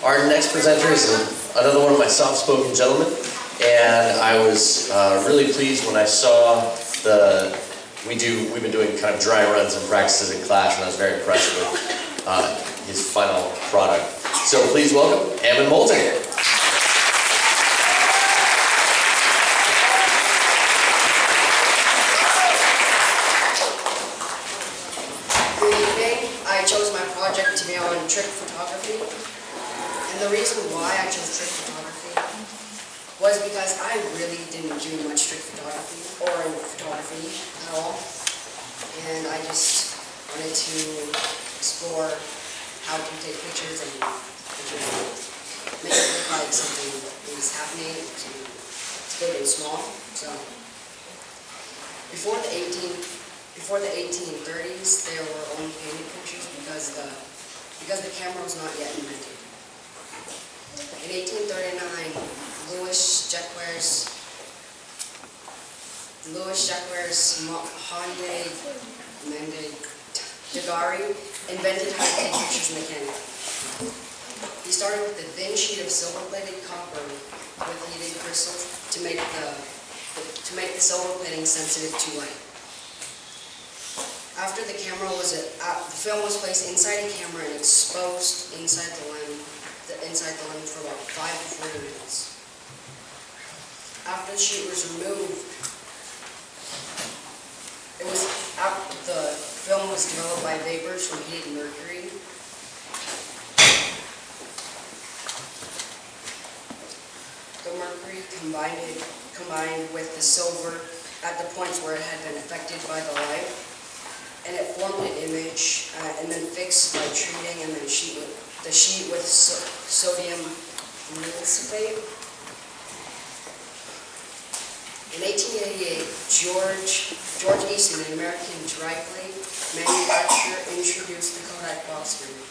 Our next presenter is another one of my soft-spoken gentlemen, and I was really pleased when I saw we've been doing kind of dry runs and practices in class, and I was very impressed with his final product. So please welcome Ammon. Good evening. I chose my project to be on trick photography. And the reason why I chose trick photography was because I really didn't do much trick photography or photography at all. And I just wanted to explore how to take pictures and make it look like something is happening. It's big and small. So before the 1830s, there were only painted pictures because the camera was not yet invented. In 1839, Louis Jacques Daguerre invented how to take pictures mechanically. He started with a thin sheet of silver-plated copper with heated crystals to make the silver plating sensitive to light. After the film was placed inside a camera and exposed inside the lens for about 5 to 40 minutes. After the sheet was removed, the film was developed by vapors from heated mercury. The mercury combined with the silver at the points where it had been affected by the light, and it formed an image, and then fixed by treating the sheet with sodium sulfate. In 1888, George Eastman, an American dry plate manufacturer, introduced the Kodak box camera.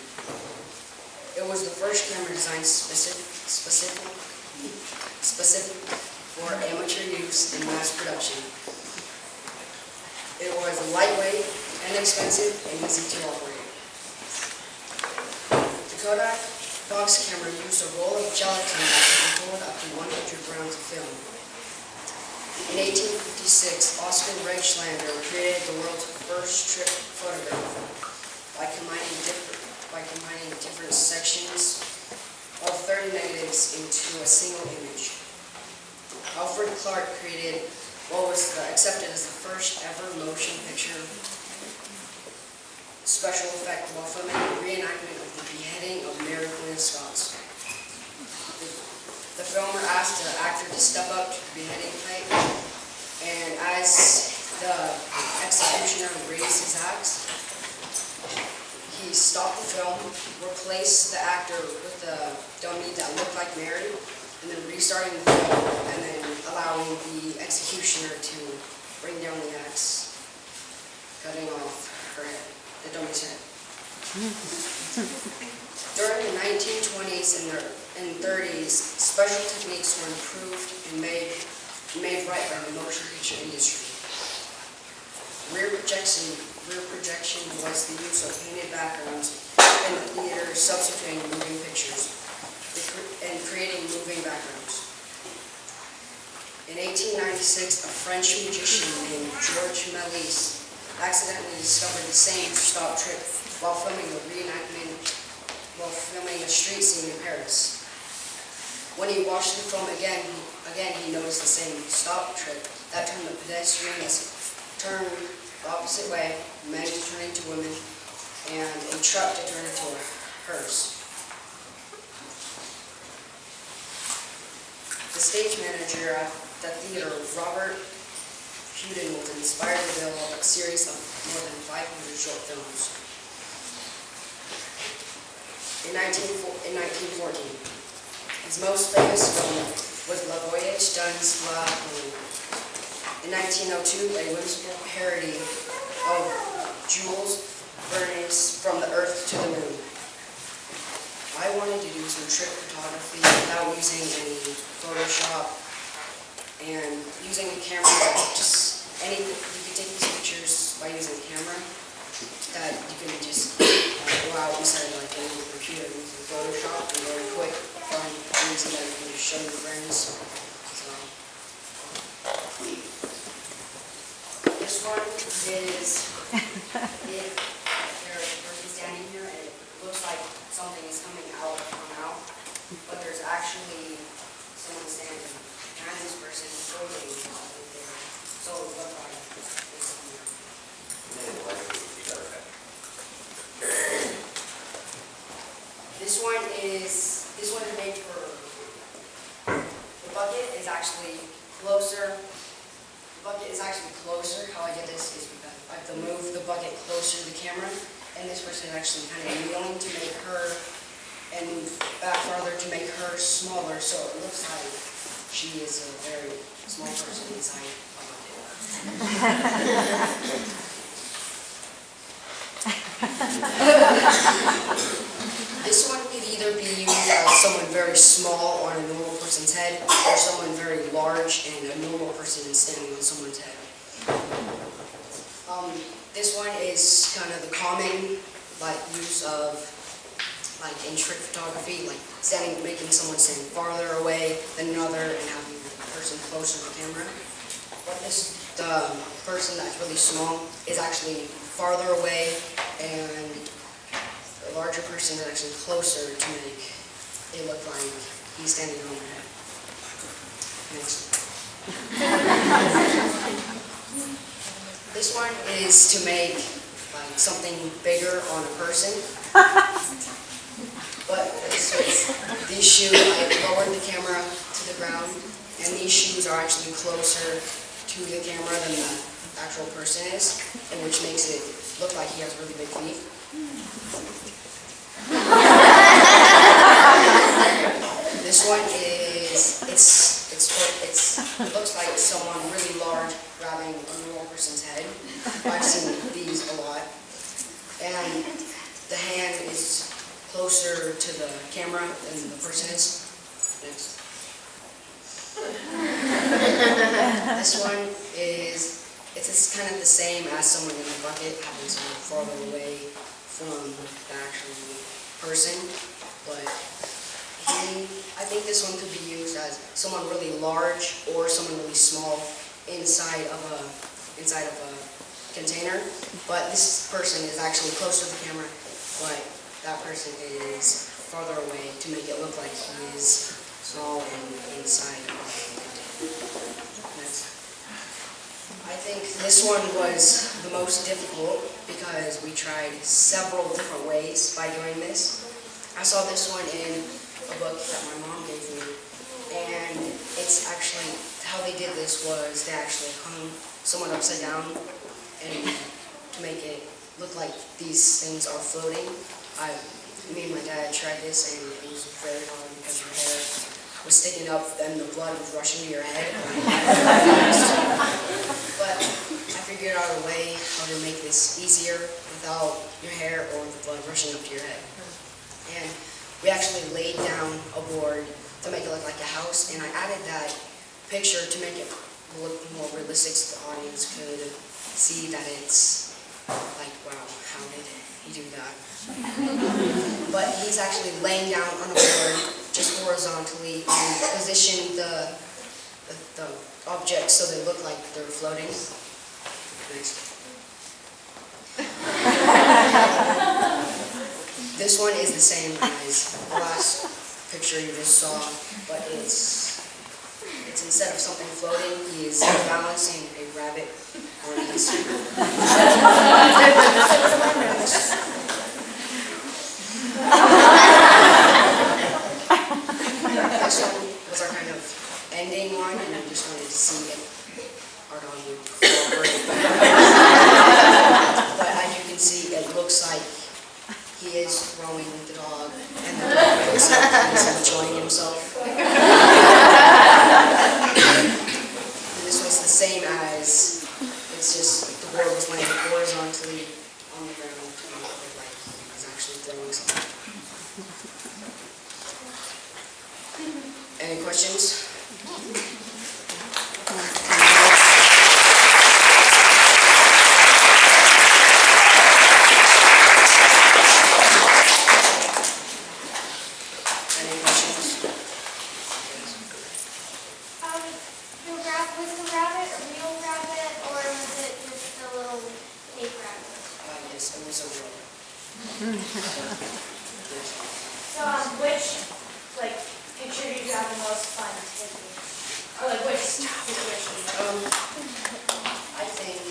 It was the first camera designed specific for amateur use in mass production. It was lightweight, inexpensive, and easy to operate. The Kodak box camera used a roll of gelatin that could hold up to 100 grams of film. In 1856, Oscar Reichländer created the world's first trick photograph by combining different sections of 30 negatives into a single image. Alfred Clark created what was accepted as the first ever motion picture special effect while filming a reenactment of the beheading of Mary Queen of Scots. The filmer asked the actor to step up to the beheading plate, and as the executioner raised his axe, he stopped the film, replaced the actor with the dummy that looked like Mary, and then restarting the film, and then allowing the executioner to bring down the axe, cutting off her head, the dummy's head. During the 1920s and 30s, special techniques were improved and made right by the motion picture industry. Rear projection was the use of painted backgrounds in the theater, substituting moving pictures and creating moving backgrounds. In 1896, a French magician named Georges Méliès accidentally discovered the same stop trick while filming a street scene in Paris. When he watched the film again, he noticed the same stop trick that turned the pedestrians turn the opposite way, men turning to women, and a truck to turn into a hearse. The stage manager at the theater, Robert Houdin, was inspired to develop a series of more than 500 short films. In 1914, his most famous film was La Voyage dans la Lune. In 1902, a whimsical parody of Jules Verne's From the Earth to the Moon. I wanted to do some trick photography without using any Photoshop and using a camera that you could take these pictures by using a camera. that you can just go out inside like a little computer using Photoshop and very quick find things that you can show your friends. So this one is if there's a person standing here and it looks like something is coming out of her mouth, but there's actually someone standing behind this person floating right there. So it looks like it's coming out. This one is made for the bucket is actually closer. The bucket is actually closer. How I did this is because I have to move the bucket closer to the camera, and this person is actually kind of kneeling to make her and back farther to make her smaller, so it looks like she is a very small person inside a bucket. This one could either be used as someone very small on a normal person's head, or someone very large and a normal person is standing on someone's head. This one is kind of the common use of in trick photography, making someone stand farther away than another and having the person closer to the camera. But the person that's really small is actually farther away, and the larger person is actually closer to make it look like he's standing on their head. Next. This one is to make something bigger on a person. But these shoes, I lowered the camera to the ground, and these shoes are actually closer to the camera than the actual person is, and which makes it look like he has really big feet. This one is, it looks like someone really large grabbing a normal person's head. I've seen these a lot. And the hand is closer to the camera than the person is. Next. This one is, it's kind of the same as someone in the bucket, having someone farther away from the actual person, but I think this one could be used as someone really large or someone really small inside of a container. But this person is actually closer to the camera, but that person is farther away to make it look like he is small and inside of a container. Next. I think this one was the most difficult because we tried several different ways by doing this. I saw this one in a book that my mom gave me, and it's actually, how they did this was they actually hung someone upside down, and to make it look like these things are floating. Me and my dad tried this, and it was very hard because your hair was sticking up and the blood was rushing to your head. But I figured out a way how to make this easier without your hair or the blood rushing up to your head. And we actually laid down a board to make it look like a house, and I added that picture to make it look more realistic so the audience could see that it's like, wow, how did he do that? But he's actually laying down on a board just horizontally and position the objects so they look like they're floating. Next. This one is the same as the last picture you just saw, but it's instead of something floating, he is balancing a rabbit on his This one was our kind of ending one, and I just wanted to see it hard on you. But as you can see, it looks like he is throwing the dog, and the dog looks like he's enjoying himself. And this was the same as, it's just the board was laying horizontally on the ground to make it look like he's actually throwing something. Any questions? Any questions? Was the rabbit a real rabbit, or was it just a little fake rabbit? Yes, it was a real. So, which, picture did you have the most fun taking? Or, which situation? I think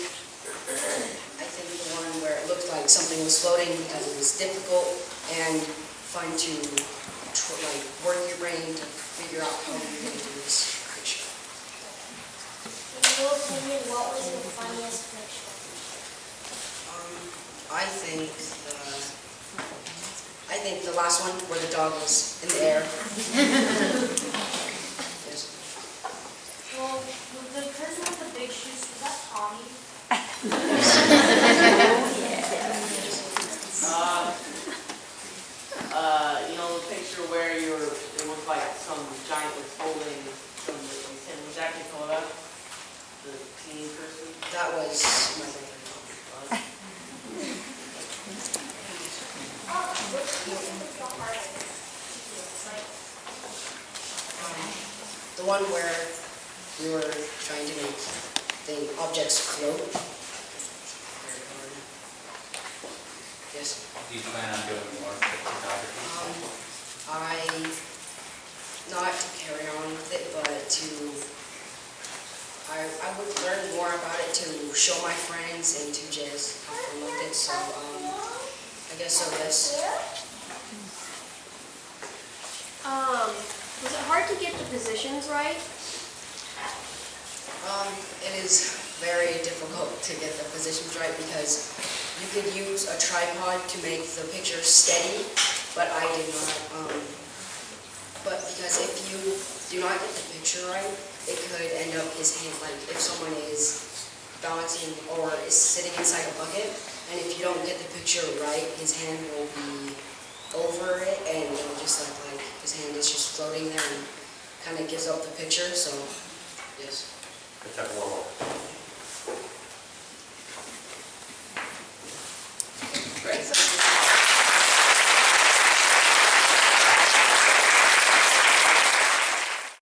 the one where it looked like something was floating because it was difficult and fun to, work your brain to figure out how you're going to do this picture. In your opinion, what was the funniest picture? I think the last one where the dog was in the air. Yes. Well, the person with the big shoes, was that Tommy? The picture where it was like some giant was holding some and was that Dakota, the teen person? That was my favorite. Which piece was the hardest to The one where we were trying to make the objects float. Very hard. Yes. Do you plan on doing more photography? Not to carry on with it, but I would learn more about it to show my friends and to just have fun with it. So I guess so. Yes. Was it hard to get the positions right? It is very difficult to get the positions right because you could use a tripod to make the picture steady, but I did not. But because if you do not get the picture right, it could end up his hand, like if someone is balancing or is sitting inside a bucket, and if you don't get the picture right, his hand will be over it, and it'll just look like his hand is just floating there and kind of gives up the picture, so, yes. Good job, Laurel.